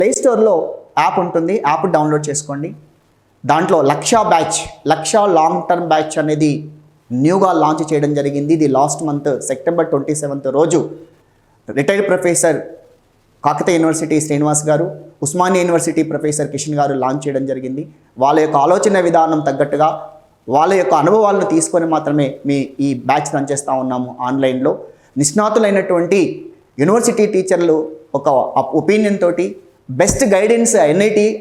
Play స్టోర్లో app ఉంటుంది, app download చేసుకోండి. దాంట్లో లక్ష లాంగ్ టర్మ్ బ్యాచ్ అనేది న్యూగా లాంచ్ చేయడం జరిగింది. ఇది లాస్ట్ మంత్ సెప్టెంబర్ 27 రోజు retired professor Kakatiya university Srinivas గారు, ఉస్మానియా యూనివర్సిటీ ప్రొఫెసర్ కిషన్ గారు లాంచ్ చేయడం జరిగింది. వాళ్ళ యొక్క ఆలోచన విధానం తగ్గట్టుగా వాళ్ళ యొక్క అనుభవాలను తీసుకొని మాత్రమే ఈ బ్యాచ్ రన్ చేస్తూ ఉన్నాము. ఆన్లైన్లో నిష్ణాతులైనటువంటి యూనివర్సిటీ టీచర్లు ఒక ఒపీనియన్ తోటి, బెస్ట్ గైడెన్స్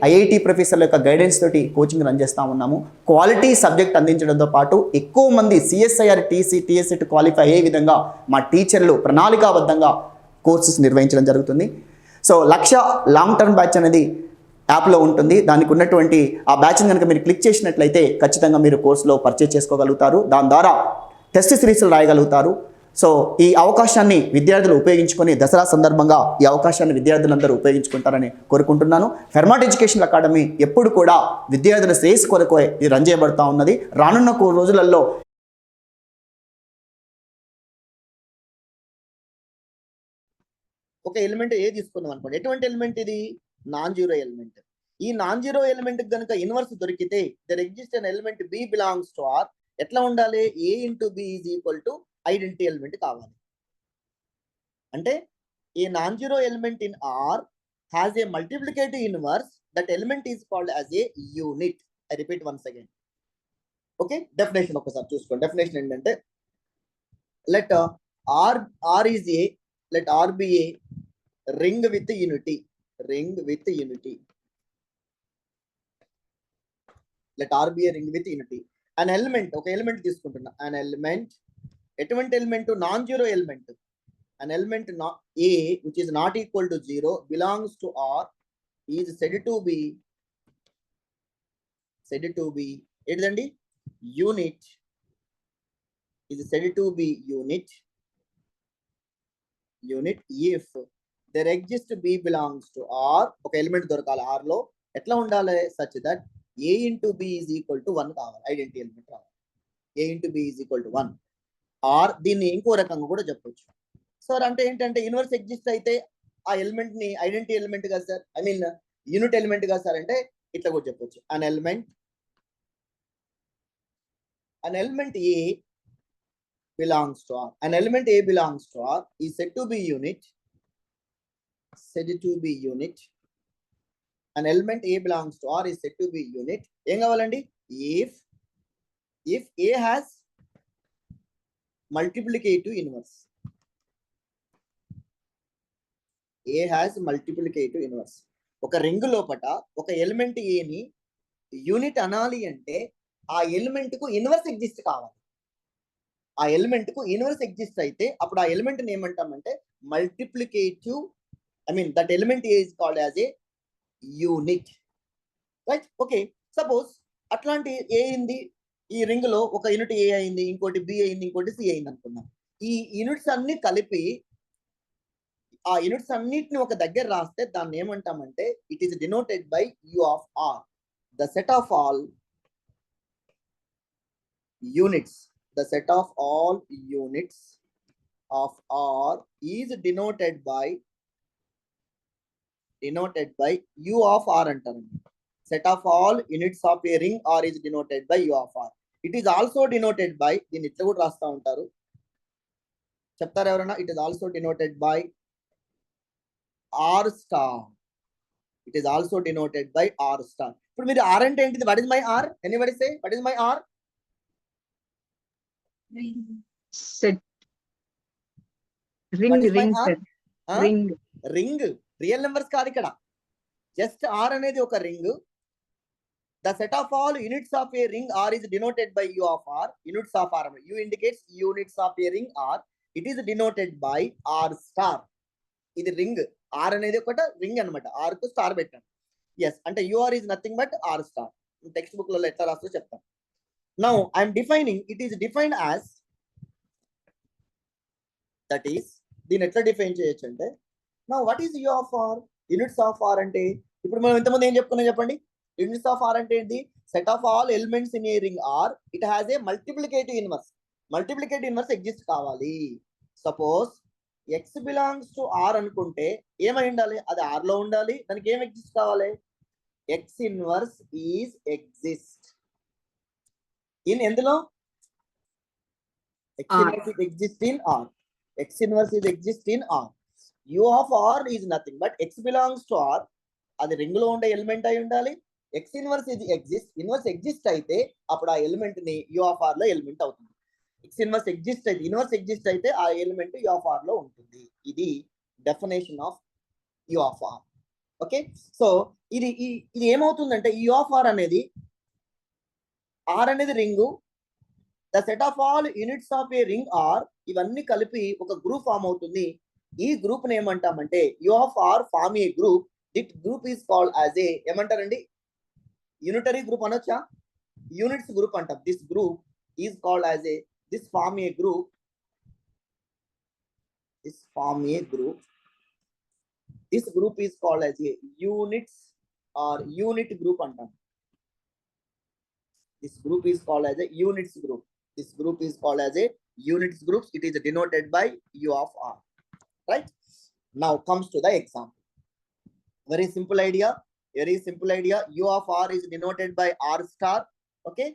ఐఐటి ప్రొఫెసర్ల యొక్క గైడెన్స్ తోటి కోచింగ్ రన్ చేస్తూ ఉన్నాము. క్వాలిటీ సబ్జెక్ట్ అందించడంతో పాటు ఎక్కువ మంది సిఎస్ఐఆర్ టీఎస్సెట్ క్వాలిఫై అయ్యే విధంగా మా టీచర్లు ప్రణాళికాబద్ధంగా కోర్సెస్ నిర్వహించడం జరుగుతుంది. సో లక్ష లాంగ్ టర్మ్ బ్యాచ్ అనేది యాప్లో ఉంటుంది. దానికి ఉన్నటువంటి ఆ బ్యాచ్ని కనుక మీరు క్లిక్ చేసినట్లయితే ఖచ్చితంగా మీరు కోర్సులో పర్చేజ్ చేసుకోగలుగుతారు. దాని ద్వారా టెస్ట్ సిరీస్లు రాయగలుగుతారు. సో ఈ అవకాశాన్ని విద్యార్థులు ఉపయోగించుకొని దసరా సందర్భంగా ఈ అవకాశాన్ని విద్యార్థులందరూ ఉపయోగించుకుంటారని కోరుకుంటున్నాను. ఫెర్మాట్ ఎడ్యుకేషన్ అకాడమీ ఎప్పుడు కూడా విద్యార్థుల శ్రేయస్సు కొరకు ఇది రన్ చేయబడుతూ ఉన్నది. రానున్న రోజులలో ఒక ఎలిమెంట్ ఏ తీసుకుందాం అనుకోండి. ఎటువంటి ఎలిమెంట్ ఇది? Non zero element. ఈ నాన్ జీరో ఎలిమెంట్ కనుక ఇన్వర్స్ దొరికితే there exist an element b belongs to R. ఎట్లా ఉండాలి? A into b is equal to identity element కావాలి. అంటే a non zero element in R has a multiplicative inverse, that element is called as a unit. I repeat once again. Okay, definition ఒకసారి చూసుకోండి. Definition ఏంటంటే let R is a, let R be a ring with unity. Let R be a ring with unity. An element, okay, element తీసుకుంటున్నా. An element, ఎటువంటి element? Non zero element. An element A which is not equal to 0 belongs to R is said to be ఏంటిదండి? Unit. is said to be unit if there exists B belongs to R. ఒక element దొరకాలి R లో. ఎట్లా ఉండాలి? such that A into B is equal to 1 కావాలి. Identity element కావాలి. A into B is equal to 1. Or దీన్ని ఇంకో రకంగా కూడా చెప్పొచ్చు. సార్ అంటే ఏంటంటే ఇన్వర్స్ ఎగ్జిస్ట్ అయితే ఆ ఎలిమెంట్ ని ఐడెంటిటీ ఎలిమెంట్ గా sir, I mean unit element గా సార్ అంటే ఇట్లా కూడా చెప్పొచ్చు. an element A belongs to R. An element A belongs to R is said to be unit. An element A belongs to R is said to be unit. ఏం కావాలండి? if A has multiplicative inverse. A has multiplicative inverse. ఒక ring లోపట ఒక element A ని unit అనాలి అంటే ఆ element కు ఇన్వర్స్ ఎగ్జిస్ట్ కావాలి. ఆ ఎలిమెంట్ కు ఇన్వర్స్ ఎగ్జిస్ట్ అయితే అప్పుడు ఆ ఎలిమెంట్ ని ఏమంటామంటే multiplicative, I mean that element A is called as a unit, right? Okay, suppose అట్లాంటి A అయింది ఈ రింగ్ లో, ఒక యూనిట్ A అయింది, ఇంకోటి B అయింది, ఇంకోటి C అయింది అనుకున్నాం. ఈ యూనిట్స్ అన్ని కలిపి ఆ యూనిట్స్ అన్నిటిని ఒక దగ్గర రాస్తే దాన్ని ఏమంటామంటే it is denoted by U of R. The set of all units of R is denoted by U of R అంటారు. Set of all units of a ring R is denoted by U of R. It is also denoted by, దీన్ని ఇట్లా కూడా రాస్తా ఉంటారు, చెప్తారు ఎవరైనా? It is also denoted by R star. It is also denoted by R star. ఇప్పుడు మీరు R అంటే ఏంటిది? What is my R? Anybody say what is my R? Set. Ring. Real numbers కాదు ఇక్కడ. జస్ట్ R అనేది ఒక ring. The set of all units of a ring R is denoted by U of R. Units of R. U indicates units of a ring R. It is denoted by R star. ఇది ring. R అనేది ఒకట ring అనమాట. R కు star పెట్టాను. Yes అంటే UR is nothing but R star. Text book లో ఎట్లా రాస్తో చెప్తాను. Now I am defining. It is defined as, that is దీన్ని ఎట్లా డిఫైన్ చేయొచ్చు అంటే, now what is U of R? Units of R అంటే ఇప్పుడు మనం ఇంతకుముందు ఏం చెప్పుకున్నాం చెప్పండి? Units of R అంటే ఏంటి? Set of all elements in a ring R, it has a multiplicative inverse. Multiplicative inverse exist కావాలి. Suppose X belongs to R అనుకుంటే ఏమై ఉండాలి, అది ఆర్ లో ఉండాలి. దానికి ఏం ఎగ్జిస్ట్ కావాలి, x inverse is exist in ఎందులో, x R. Inverse is exist in R. X inverse is exist in R. U of R is nothing but x belongs to R. అది రింగ్ లో ఉండే element అయి ఉండాలి. X inverse ఇది exist, inverse exist అయితే అప్పుడు ఆ ఎలిమెంట్ ని యూ ఆఫ్ ఆర్ లో ఎలిమెంట్ అవుతుంది. ఎక్స్ ఇన్వర్స్ ఎగ్జిస్ట్ అయితే, ఇన్వర్స్ ఎగ్జిస్ట్ అయితే ఆ ఎలిమెంట్ యూ ఆఫ్ ఆర్ లో ఉంటుంది. ఇది definition of U of R. Okay, so ఇది ఏమవుతుందంటే యూ ఆఫ్ ఆర్ అనేది, ఆర్ అనేది ring, the set of all units of a ring R, ఇవన్నీ కలిపి ఒక గ్రూప్ ఫామ్ అవుతుంది. ఈ గ్రూప్ ని ఏమంటామంటే U of R form a group. This group is called as a, ఏమంటారండి, యూనిటరీ గ్రూప్ అనొచ్చా, యూనిట్స్ గ్రూప్ అంటాం. This group is called as a, this form a group, this form a group, this group is called as a units or unit group అంటాం. This group is called as a units group. This group is called as a units groups. It is denoted by U of R. Right? Now comes to the example. Very simple idea. Very simple idea. U of R is denoted by R star. Okay?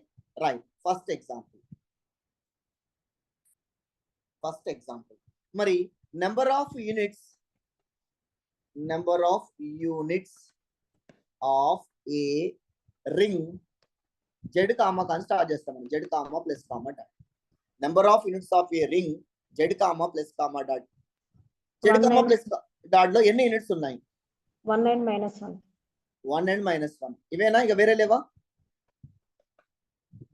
Right. First example. First example. Mari, number of units of a ring Z comma కానీ start చేస్తామండి. Z comma plus comma dot. Number of units of a ring Z comma plus comma dot. Z comma plus dot లో ఎన్ని units ఉన్నాయి, 1 and -1. 1 and -1. ఇవేనా, ఇక వేరే లేవా,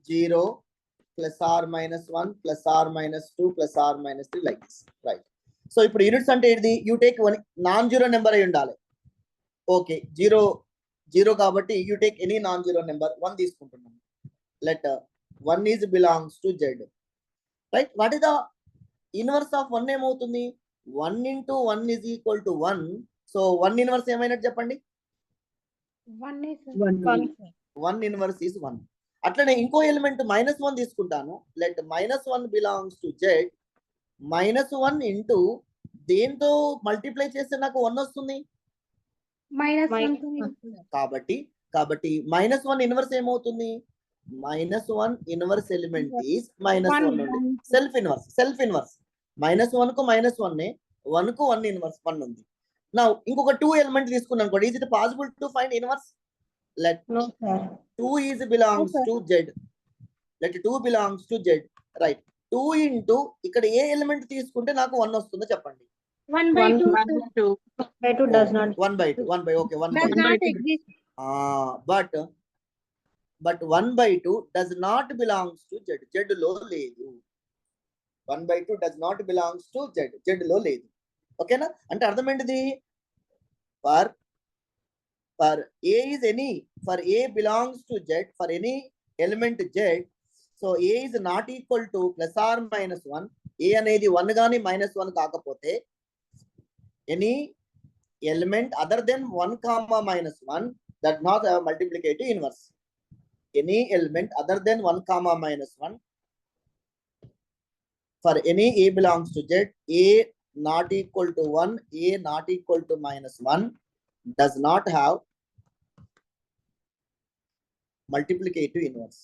0 plus R -1 plus R -2 plus R -3 like this. Right. So ఇప్పుడు units అంటే ఏంటి, you take one non zero number అయి ఉండాలి. ఓకే, జీరో కాబట్టి you take any non zero number. 1 తీసుకుంటున్నాను. Let 1 is belongs to Z. Right? What is the inverse of 1 ఏమవుతుంది, 1 into 1 is equal to 1. So 1 inverse ఏమైనట్టు చెప్పండి, 1 is 1. 1 inverse is 1. అట్లనే ఇంకో element -1 తీసుకుంటాను. Let -1 belongs to Z. -1 into దేంతో multiply చేస్తే నాకు 1 వస్తుంది, -1. కాబట్టి -1 ఇన్వర్స్ ఏమవుతుంది, -1 ఇన్వర్స్ ఎలిమెంట్ ఈస్ -1 ఉంది. సెల్ఫ్ ఇన్వర్స్ -1 కు -1 1 కు 1 ఇన్వర్స్ 1 ఉంది. నా ఇంకొక 2 ఎలిమెంట్ తీసుకున్నాం కూడా, is it possible to find inverse. Let No, sir. 2 is belongs to Z. Let 2 belongs to Z. Right. 2 into ఇక్కడ ఏ ఎలిమెంట్ తీసుకుంటే నాకు 1 వస్తుందో చెప్పండి. 1/2. 1/2. 1/2 does not. 1/2 okay 1/2. Does not exist. But 1/2 does not belongs to Z. Z లో లేదు. 1/2 does not belongs to Z లో లేదు. ఓకేనా, అంటే అర్థం ఏంటిది, for A is any, for A belongs to Z, for any element Z, so A is not equal to plus or minus 1. A అనేది 1 గాని -1 కాకపోతే any element other than 1 comma -1 that not have multiplicative inverse. Any element other than 1 comma -1, for any A belongs to Z, A not equal to 1, A not equal to -1 does not have multiplicative inverse.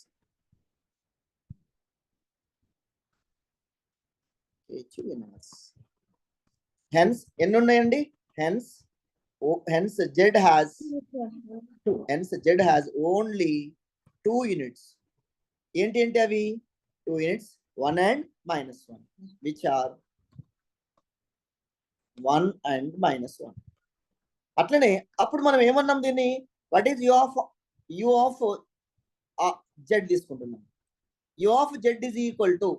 Hence ఎన్ని ఉన్నాయండి, hence Z has only 2 units. ఏంటి అవి 2 units, 1 and -1, which are 1 and -1. అట్లనే అప్పుడు మనం ఏమన్నాం దీన్ని, what is u of Z తీసుకుంటున్నాం. u of Z is equal to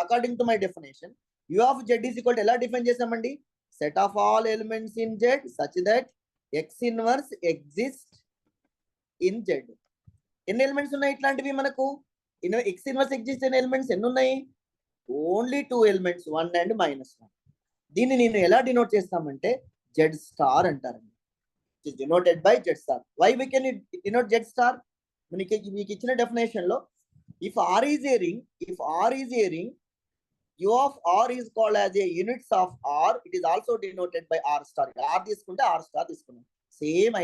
according to my definition, u of Z is equal to ఎలా define చేసామండి, set of all elements in Z such that x inverse exists in Z. ఎన్ని elements ఉన్నాయి ఇట్లాంటివి మనకు, x inverse exists అయిన elements ఎన్ని ఉన్నాయి, only 2 elements, 1 and -1. దీన్ని నేను ఎలా డినోట్ చేస్తామంటే Z star అంటారండి. It is denoted by Z star. Why we can denote Z star? మీకు ఇచ్చిన డెఫినేషన్ లో if R is a ring, U of R is called as a units of R. It is also denoted by R star. R తీసుకుంటే R star తీసుకున్నాం. Same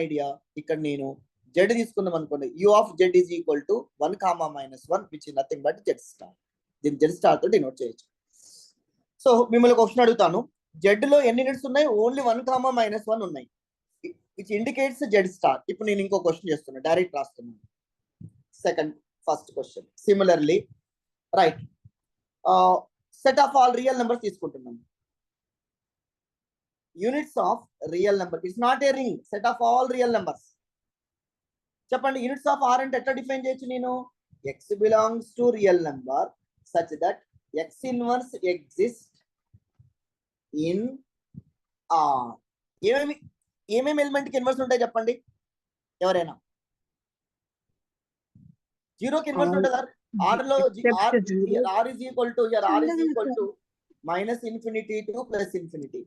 idea ఇక్కడ నేను Z తీసుకున్నాం అనుకోండి. U of Z is equal to 1 comma minus 1 which is nothing but Z star. దీన్ని Z star తో denote చేయొచ్చు. So మిమ్మల్ని క్వశ్చన్ అడుగుతాను. Z లో ఎన్ని యూనిట్స్ ఉన్నాయి? ఓన్లీ 1 comma minus 1 ఉన్నాయి. Which indicates Z star. ఇప్పుడు నేను ఇంకో క్వశ్చన్ చేస్తున్నా, డైరెక్ట్ రాస్తున్నాను. First question similarly right set of all real numbers తీసుకుంటున్నాను. Units of real number, it's not a ring, set of all real numbers. చెప్పండి, units of R అంటే ఎట్లా define చేయొచ్చు నేను? X belongs to real number such that x inverse exist in R. ఏమేమి element కి inverse ఉంటాయి చెప్పండి ఎవరైనా? జీరోకి ఇన్వర్స్ ఉంటుందా? ఆర్ లో R is equal to minus infinity to plus infinity.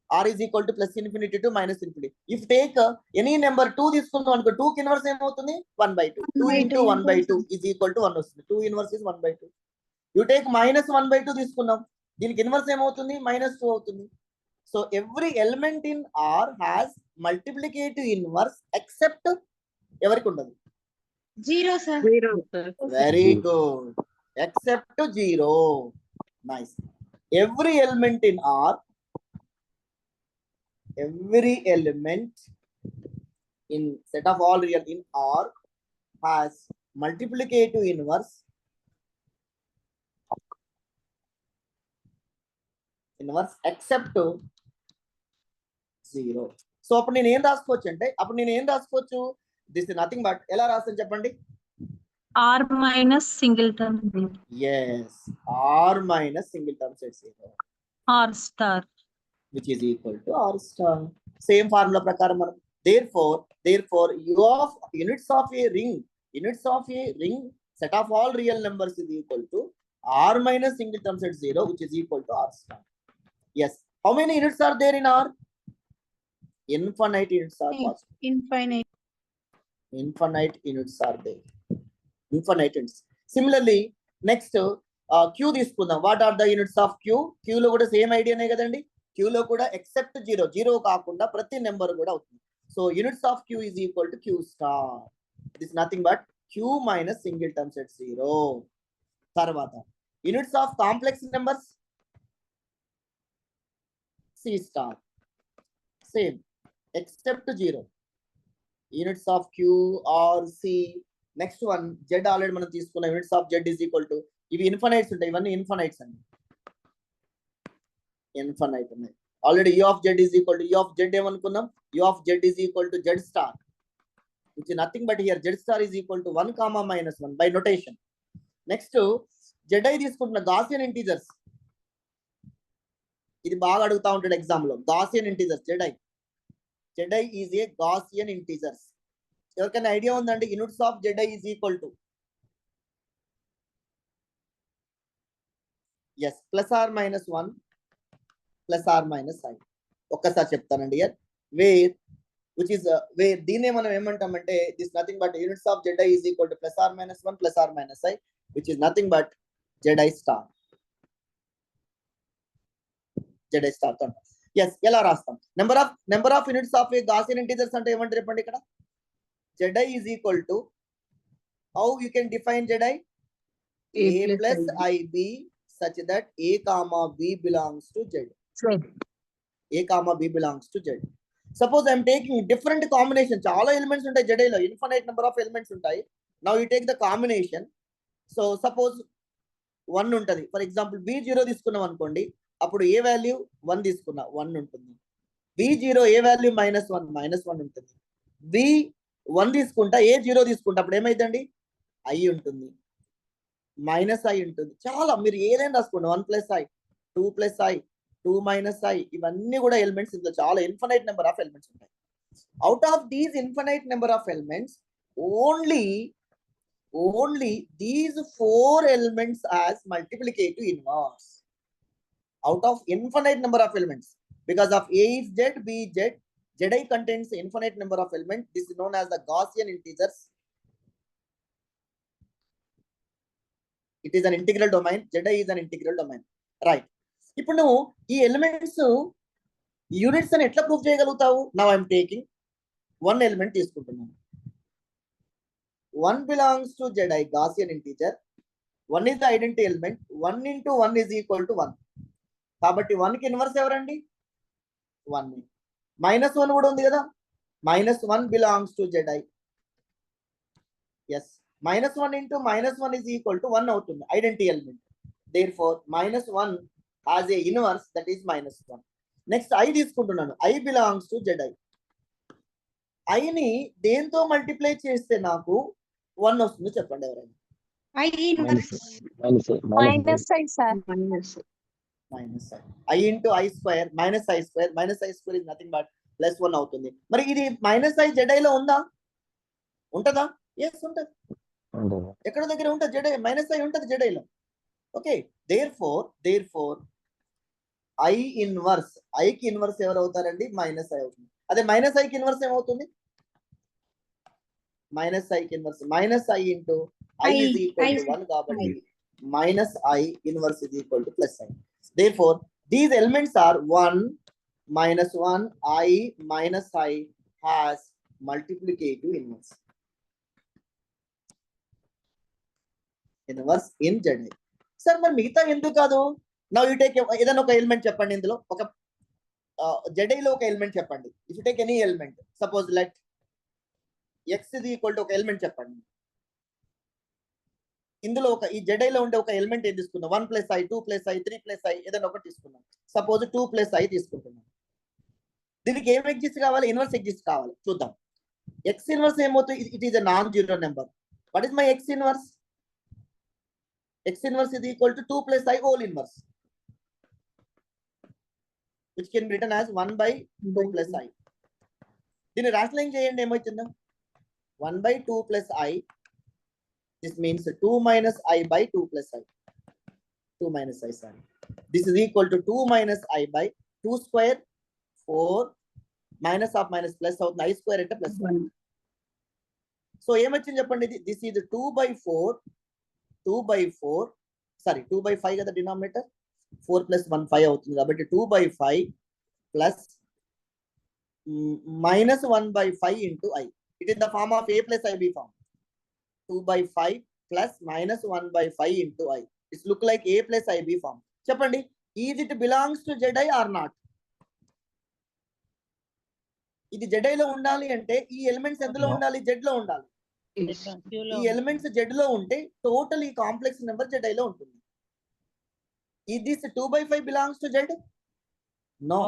R is equal to plus infinity to minus infinity. If take any number 2 తీసుకుందాం అనుకో, 2 కి ఇన్వర్స్ ఏమవుతుంది? 1/2. 2 into 1/2 is equal to 1 వస్తుంది. 2 inverse is 1/2. You take minus 1/2 తీసుకుందాం, దీనికి inverse ఏమవుతుంది? -2 అవుతుంది. So every element in R has multiplicative inverse except ఎవరికి ఉండదు? 0 sir. Very good. Except 0. Nice. Every element in R, every element in set of all real in R has multiplicative inverse except 0. So అప్పుడు నేను ఏం రాసుకోవచ్చు అంటే, this is nothing but, ఎలా రాస్తాను చెప్పండి? R minus singleton. Yes, R minus singleton set 0. R star. Which is equal to R star. Same formula prakaram manam. Therefore units of a ring set of all real numbers is equal to R minus singleton set 0 which is equal to R star. Yes. How many units are there in R? Infinite units are possible. Infinite units are there. Infinite units. Similarly, next Q తీసుకుందాం. What are the units of Q? Q లో కూడా same ఐడియానే కదండి. Q లో కూడా except 0 కాకుండా ప్రతి number కూడా అవుతుంది. So units of Q is equal to Q star. It is nothing but Q minus singleton set 0. తర్వాత units of complex numbers C star. Same except 0. Units of Q or C. Next one Z already మనం తీసుకున్న units of Z is equal to, ఇవి ఇన్ఫినైట్స్ ఉంటాయి, ఇవన్నీ ఇన్ఫినైట్స్ అండి. Infinite ఉన్నాయి already. U of Z is equal to, U of Z ఏమనుకున్నాం? U of Z is equal to Z star, which is nothing but here Z star is equal to 1 comma minus 1 by notation. Next Zi తీసుకుంటున్న Gaussian integers. ఇది బాగా అడుగుతా ఉంటాడు exam లో. Gaussian integers Zi is a Gaussian integers. ఎవరికైనా idea ఉందండి? Units of Zi is equal to, yes, plus or minus 1 plus or minus I. ఒక్కసారి చెప్తానండి. వేర్ దీన్నే మనం ఏమంటామంటే, this nothing but units of Zi is equal to plus or minus 1 plus or minus I, which is nothing but Zi star. Zi star. Yes, ఎలా రాస్తాం? Number of units of a Gaussian integers అంటే ఏమంటారు చెప్పండి ఇక్కడ? Zi is equal to, how you can define Zi? A plus IB such that A comma B belongs to Z. A comma B belongs to Z. Suppose I am taking different combination. చాలా elements ఉంటాయి Zi లో, infinite number of elements ఉంటాయి. Now you take the combination. So suppose 1 ఉంటది. For example B0 తీసుకున్నాం అనుకోండి, అప్పుడు ఏ value 1 తీసుకున్నా 1 ఉంటుంది. B0 ఏ వాల్యూ -1 ఉంటుంది. B1 తీసుకుంటా, A0 తీసుకుంటా, అప్పుడు ఏమైందండి? I ఉంటుంది, -I ఉంటుంది. చాలా మీరు ఏదైనా రాసుకోండి. 1 plus I, 2 plus I, 2 minus I, ఇవన్నీ కూడా ఎలిమెంట్స్. ఇందులో చాలా ఇన్ఫినైట్ నెంబర్ ఆఫ్ ఎలిమెంట్స్ ఉంటాయి. Out of these infinite number of elements only these 4 elements as multiplicative inverse. Out of infinite number of elements, because of A is Z, B is Z, Zi contains infinite number of elements. This is known as the Gaussian integers. It is an integral domain, Zi is an integral domain, right. ఇప్పుడు నువ్వు ఈ elements units అని ఎట్లా prove చేయగలుగుతావు? Now I'm taking one element తీసుకుంటున్నాను. 1 belongs to Zi, Gaussian integer. 1 is the identity element. 1 into 1 is equal to 1. కాబట్టి 1 కి inverse ఎవరండి? 1. -1 కూడా ఉంది కదా, -1 belongs to Zi. Yes, -1 into -1 is equal to 1 అవుతుంది, identity element. Therefore, -1 has a inverse, that is -1. Next I తీసుకుంటున్నాను. I belongs to Zi. I ని దేంతో మల్టిప్లై చేస్తే నాకు 1 వస్తుంది చెప్పండి ఎవరైనా? I inverse. minus I, sir. -i. I into I square, -i square. -i square is nothing but +1 అవుతుంది. మరి ఇది -i Zi లో ఉందా? ఉంటదా? ఎస్ ఉంటది. ఎక్కడ దగ్గర ఉంటుంది Zi? -i ఉంటది Zi లో. Okay, therefore I inverse, I కి ఇన్వర్స్ ఎవరు అవుతారండి? -i అవుతుంది. అదే -i కి ఇన్వర్స్ ఏమవుతుంది? -i కి inverse -i into I is equal to 1 కాబట్టి -i inverse is equal to +i. Therefore, these elements are 1, -1, I, -i has multiplicative inverse. Inverse in Zi. Sir మరి మిగతా ఎందుకు కాదు? నౌ యూ టేక్ ఏదైనా ఒక element చెప్పండి, ఇందులో ఒక Zi లో ఒక ఎలిమెంట్ చెప్పండి. If you take any element, suppose let x is equal to ఒక ఎలిమెంట్ చెప్పండి. ఇందులో ఒక ఈ Zi లో ఉండే ఒక ఎలిమెంట్ ఏం తీసుకుందాం? 1 + i, 2 + i, 3 + i, ఏదైనా ఒకటి తీసుకుందాం. సపోజ్ 2 + i తీసుకుంటున్నాం. దీనికి ఏం ఎగ్జిస్ట్ కావాలి? ఇన్వర్స్ ఎగ్జిస్ట్ కావాలి. చూద్దాం. x ఇన్వర్స్ ఏమవుతుంది? It is a non zero number. What is my x inverse? x inverse is equal to 2 + i whole inverse, which can be written as 1/2 + i. దీన్ని rationalise చేయండి, ఏమవుతుందో? 1/2 + i. This means 2 - i by 2 + i. 2 - i, sorry. This is equal to 2 - i by 2 square 4 minus of minus plus అవుతుంది. I square అంటే +1. So ఏమొచ్చింది చెప్పండి? ఇది this is 2/4, 2/4, sorry 2/5 కదా denominator, 4 + 1 5 అవుతుంది కాబట్టి 2/5 plus -1/5 into i. It is the form of a plus ib form. 2/5 plus -1/5 into i. It's look like a plus ib form. చెప్పండి, is it belongs to Zi or not? ఇది Zi లో ఉండాలి అంటే ఈ elements ఎందులో ఉండాలి? Z లో ఉండాలి. ఈ ఎలిమెంట్స్ Z లో ఉంటే టోటల్ ఈ కాంప్లెక్స్ నెంబర్ Zi లో ఉంటుంది. Is this 2/5 belongs to Z? No,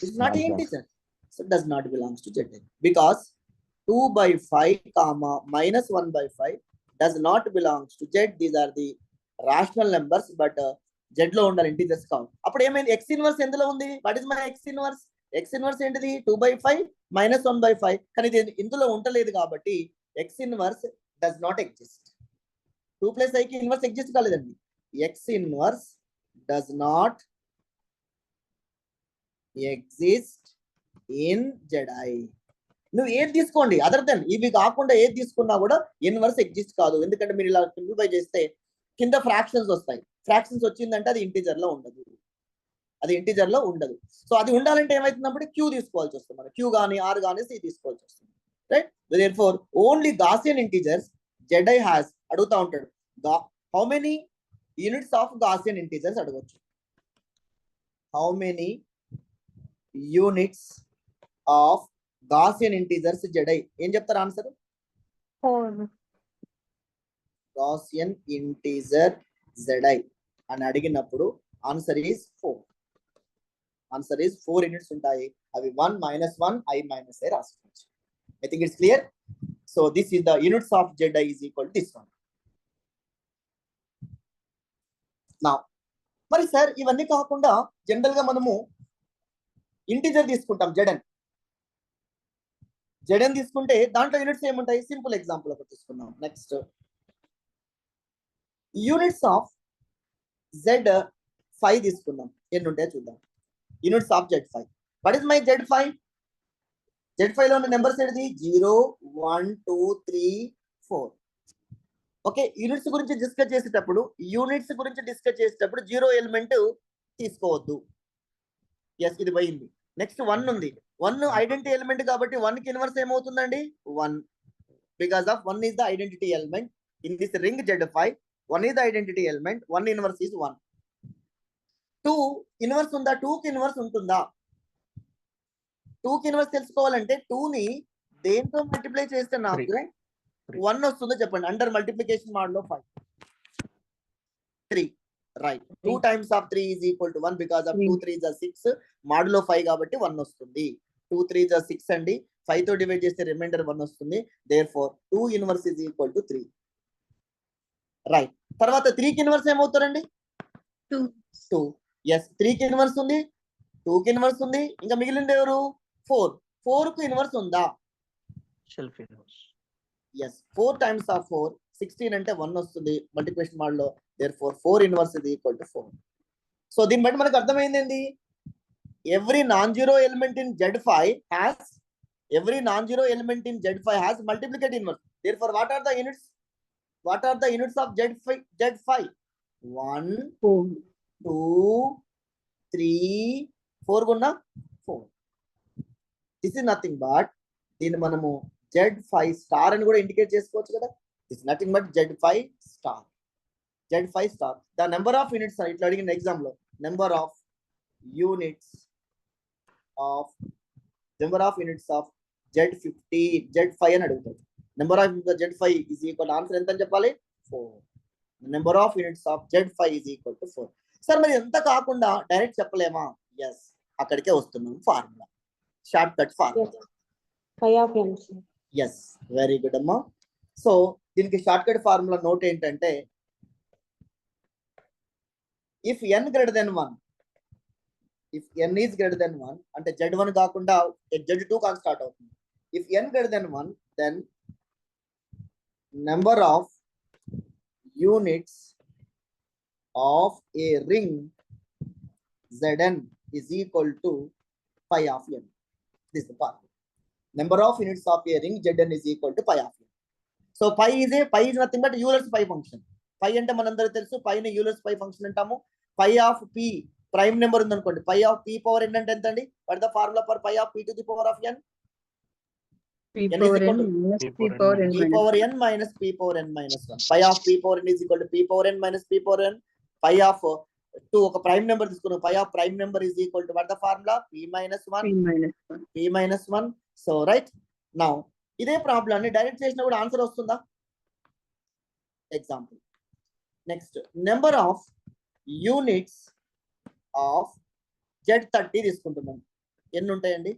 it's not an integer, so it does not belongs to Zi because 2/5 comma -1/5 does not belongs to Z. These are the rational numbers, but Z లో ఉండాలి, integers కావు. అప్పుడు ఏమైంది? x inverse ఎందులో ఉంది? What is my x inverse? x inverse ఏంటిది? 2/5 -1/5. కానీ ఇది ఇందులో ఉండలేదు కాబట్టి x inverse does not exist. 2 + i కి ఇన్వర్స్ ఎగ్జిస్ట్ కాలేదండి. x inverse does not exist in Zi. నువ్వు ఏది తీసుకోండి, అదర్ దెన్ ఇవి కాకుండా ఏది తీసుకున్నా కూడా ఇన్వర్స్ ఎగ్జిస్ట్ కాదు. ఎందుకంటే మీరు ఇలా సింప్లిఫై చేస్తే కింద ఫ్రాక్షన్స్ వస్తాయి. ఫ్రాక్షన్స్ వచ్చిందంటే అది ఇంటిజర్ లో ఉండదు, అది ఇంటిజర్ లో ఉండదు. సో అది ఉండాలంటే ఏమైతుందప్పుడు q తీసుకోవాల్సి వస్తుంది. మనం q కానీ r కానీ c తీసుకోవాల్సి వస్తుంది, right? Therefore, only Gaussian integers Zi has. అడుగుతా ఉంటాడు, how many units of Gaussian integers అడగొచ్చు. How many units of Gaussian integers Zi? ఏం చెప్తారు ఆన్సర్? 4. Gaussian integer Zi అని అడిగినప్పుడు answer is 4. Answer is 4 units ఉంటాయి. అవి 1 -1 i - i రాసుకోవచ్చు. I think it's clear. So this is the units of Zi is equal to this one. Now, మరి sir ఇవన్నీ కాకుండా జనరల్ గా మనము ఇంటిజర్ తీసుకుంటాం Zn తీసుకుంటే దాంట్లో యూనిట్స్ ఏముంటాయి? సింపుల్ ఎగ్జాంపుల్ ఒకటి తీసుకున్నాం. నెక్స్ట్ యూనిట్స్ ఆఫ్ Z5 తీసుకుందాం. ఎన్ని ఉంటాయో చూద్దాం. Units of Z5. What is my Z5? Z5 లో ఉన్న నెంబర్స్ ఏంటిది? 0 1 2 3 4. ఓకే, యూనిట్స్ గురించి డిస్కస్ చేసేటప్పుడు జీరో ఎలిమెంట్ తీసుకోవద్దు. ఎస్, ఇది పోయింది. నెక్స్ట్ 1 ఉంది. 1 ఐడెంటిటీ ఎలిమెంట్ కాబట్టి 1 కి ఇన్వర్స్ ఏమవుతుందండి? 1, because of 1 is the identity element in this ring Z5. 1 is the identity element, 1 inverse is 1. 2 inverse ఉందా? 2 కి ఇన్వర్స్ ఉంటుందా? 2 కి ఇన్వర్స్ తెలుసుకోవాలంటే 2 ని దేంతో మల్టిప్లై చేస్తే నాకు 1 వస్తుందో చెప్పండి. అండర్ మల్టిప్లికేషన్ మోడ్ లో 5, 3, right. 2 times of 3 is equal to 1 because of 2 3s are 6, మాడులో 5 కాబట్టి 1 వస్తుంది. 2 3s are 6 అండి. 5 తో డివైడ్ చేస్తే రిమైండర్ 1 వస్తుంది. therefore 2 inverse is equal to 3, right. తర్వాత 3 కి ఇన్వర్స్ ఏమవుతారండి? 2. ఎస్, 3 కి ఇన్వర్స్ ఉంది, 2 కి ఇన్వర్స్ ఉంది, ఇంకా మిగిలింది ఎవరు? 4. 4 కు ఇన్వర్స్ ఉందా? Self inverse. Yes, 4 times of 4, 16 అంటే 1 వస్తుంది మల్టిప్లికేషన్ మోడ్ లో. therefore 4 ఇన్వర్స్ is equal to 4. సో దీన్ని బట్టి మనకు అర్థమైంది, every non zero element in Z5 has multiplicative inverse. therefore what are the units of Z5? 1 2 3 4 గున్నా 4. this is nothing but దీన్ని మనము Z5 స్టార్ అని కూడా ఇండికేట్ చేసుకోవచ్చు కదా. this is nothing but Z5 star. the number of units ఇట్లా అడిగిన exam లో number of units of Z5 అని అడుగుతాడు. number of units of Z5 is equal to answer ఎంత అని చెప్పాలి? 4. number of units of Z5 is equal to 4. Sir మరి ఎంత కాకుండా డైరెక్ట్ చెప్పలేమా? ఎస్, అక్కడికే వస్తున్నాం. Formula, short cut formula. Phi of n, sir. ఎస్, వెరీ గుడ్ అమ్మా. సో దీనికి షార్ట్ కట్ ఫార్ములా నోట్ ఏంటంటే, if n greater than 1, if n is greater than 1 అంటే Z1 కాకుండా Z2 కాక స్టార్ట్ అవుతుంది. if n greater than 1 then number of units of a ring Zn is equal to pi of n. this is the part. number of units of a ring Zn is equal to pi of n. so pi is nothing but Euler's pi function. pi అంటే మనందరికీ తెలుసు, pi ని Euler's pi function అంటాము. pi of p prime number ఉంది అనుకోండి, pi of p power n అంటే ఎంత అండి? What the formula for pi of p to the power of n? P power n minus P power n p power n minus p power n minus 1. pi of p power n is equal to p power n minus p power n. pi of 2 ఒక prime number తీసుకున్నాం. pi of prime number is equal to what the formula? p minus 1. p minus 1. so right now ఇదే problem ని direct చేసినా కూడా answer వస్తుందా? Example, next number of units of Z30 తీసుకుంటున్నాం. ఎన్ని ఉంటాయండి?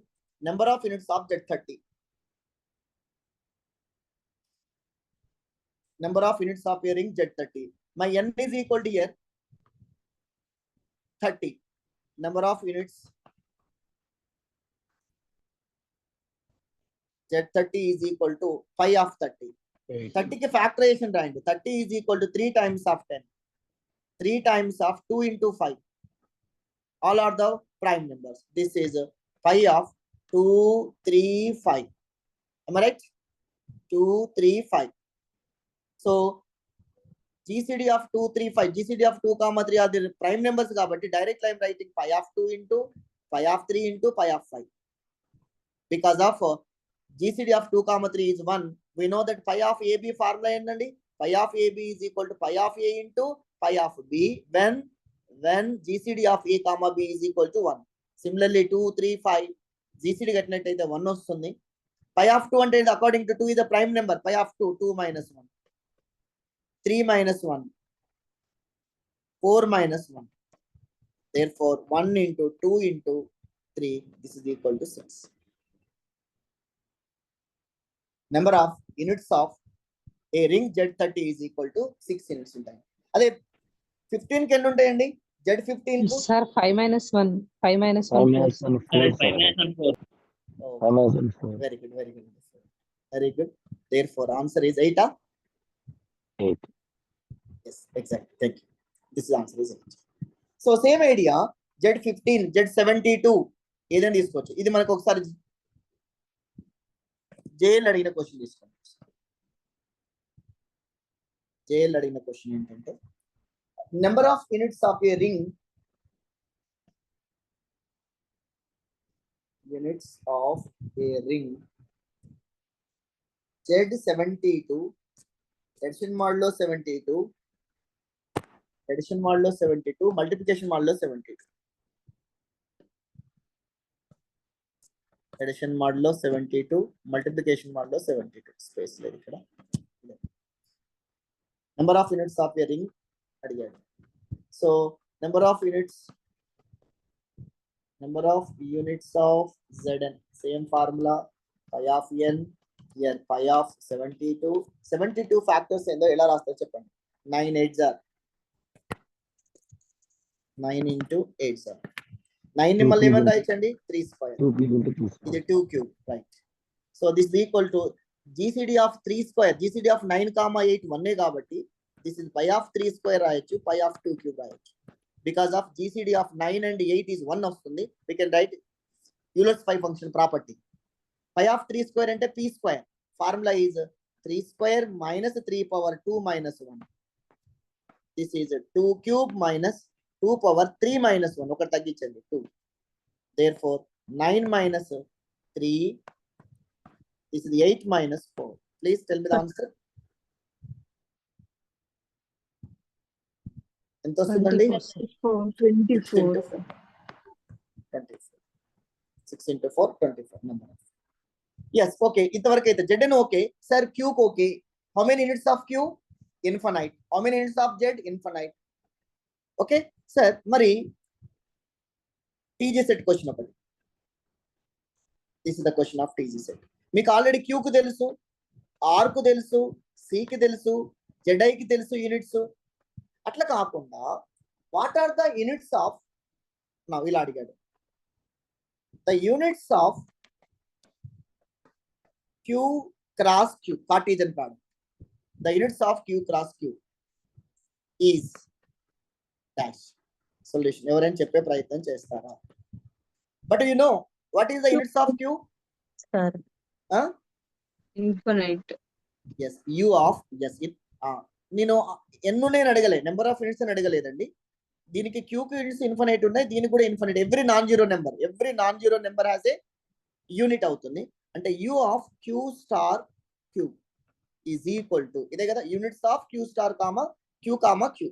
Number of units of Z30, number of units of a ring Z30. my n is equal to here 30. number of units Z30 is equal to pi of 30. 30 కి factorisation రాయండి. 30 is equal to 3 times of 10, 3 times of 2 into 5. all are the prime numbers. this is pi of 2 3 5. am I right? 2 3 5. so GCD of 2 3 5, GCD of 2 comma 3 are the prime numbers కాబట్టి direct line writing pi of 2 into pi of 3 into pi of 5. because of GCD of 2 comma 3 is 1, we know that pi of AB formula ఏంటండి? pi of AB is equal to pi of A into pi of B when GCD of A comma B is equal to 1. similarly 2 3 5 GCD కట్టినట్టయితే 1 వస్తుంది. pi of 2 అంటే according to 2 is the prime number. pi of 2 2 minus 1, 3 minus 1, 4 minus 1. therefore 1 into 2 into 3, this is equal to 6. number of units of a ring Z30 is equal to 6 units ఉంటాయి. అదే 15 కి ఎన్ని ఉంటాయండి? Z15 కు sir 5 minus 1 5 minus 1 very good, very good. therefore answer is 8. 8. yes, exactly, thank you. this is answer is 8. so same idea Z15 Z72 ఏదైనా తీసుకోవచ్చు. ఇది మనకు ఒకసారి జేఎల్ అడిగిన క్వశ్చన్ తీసుకోండి. జేఎల్ అడిగిన క్వశ్చన్ ఏంటంటే number of units of a ring Z72 addition మోడ్లో 72 మల్టిప్లికేషన్ మోడ్లో 72 అడిషన్ మోడ్లో 72 మల్టిప్లికేషన్ మోడ్లో 72 స్పేస్ లేదు ఇక్కడ number of units of a ring అడిగాడు so number of units of Zn same formula pi of n here pi of 72 factors ఏందో ఎలా రాస్తారో చెప్పండి 9 8s are 9 into 8s are 9 ని మళ్ళీ ఏమని రాయొచ్చండి 3 square 2 cube into 3 square. ఇది 2 cube right so this is equal to GCD of 3 square GCD of 9 comma 8 1 కాబట్టి this is pi of 3 square రాయొచ్చు pi of 2 cube రాయొచ్చు because of GCD of 9 and 8 is 1 వస్తుంది we can write Euler's pi function property pi of 3 square అంటే p square formula is 3 square minus 3 power 2 minus 1 this is 2 cube minus 2 power 3 minus 1 ఒకటి తగ్గించండి 2 therefore 9 minus 3 this is 8 minus 4 please tell me the answer ఎంత వస్తుందండి 24. 6 into 4 24 number yes okay ఇంతవరకు అయితే Zn okay sir q okay how many units of q infinite how many units of Z infinite okay sir మరి tg set question ఒకటి this is the question of tg set మీకు already q కు తెలుసు r కు తెలుసు c కి తెలుసు zi కి తెలుసు యూనిట్స్ అట్లా కాకుండా what are the units of నా ఇలా అడిగాడు the units of q cross q Cartesian product the units of q cross q is dash solution ఎవరైనా చెప్పే ప్రయత్నం చేస్తారా but you know what is the units of q Sir. huh? Infinite. yes u of yes it నేను ఎన్ని నేను అడగలే number of units అని అడగలేదండి దీనికి q కి యూనిట్స్ ఇన్ఫినైట్ ఉన్నాయి దీనికి కూడా infinite every non zero number has a unit అవుతుంది అంటే u of q star q is equal to ఇదే కదా units of q star comma q comma q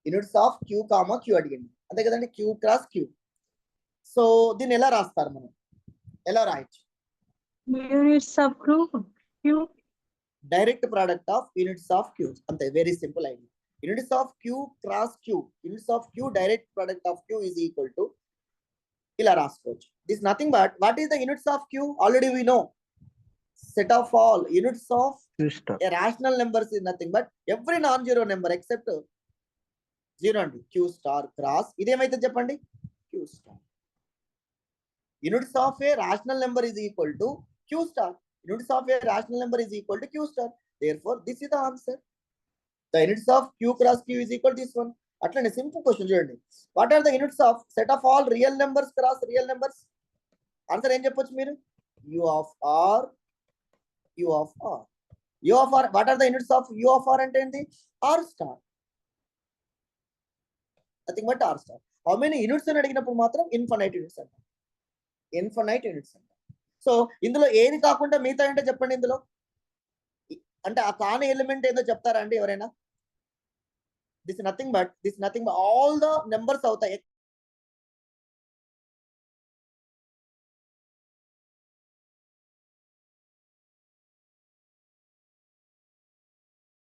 units of q comma q అడిగింది అంతే కదండి q క్రాస్ q సో దీన్ని ఎలా రాస్తారు మనం ఎలా రాయొచ్చు Units of Q. Direct product of units of q అంతే very simple idea units of q cross q units of q direct product of q is equal to ఇలా రాసుకోవచ్చు this nothing but what is the units of q already we know set of all units of Q star. a rational numbers is nothing but every non-zero number except 0 అండి q star cross ఇదేమైతే చెప్పండి q star units of a rational number is equal to q star units of a rational number is equal to q star therefore this is the answer the units of q cross q is equal to this one అట్లనే simple question చూడండి what are the units of set of all real numbers cross real numbers answer ఏం చెప్పొచ్చు మీరు u of r what are the units of u of r అంటే ఏంటి r star nothing but r star how many units అని అడిగినప్పుడు మాత్రం infinite units అంటారు so ఇందులో ఏది కాకుండా మిగతా అంటే చెప్పండి ఇందులో అంటే ఆ కాని ఎలిమెంట్ ఏదో చెప్తారా అండి ఎవరైనా this nothing but all the numbers అవుతాయి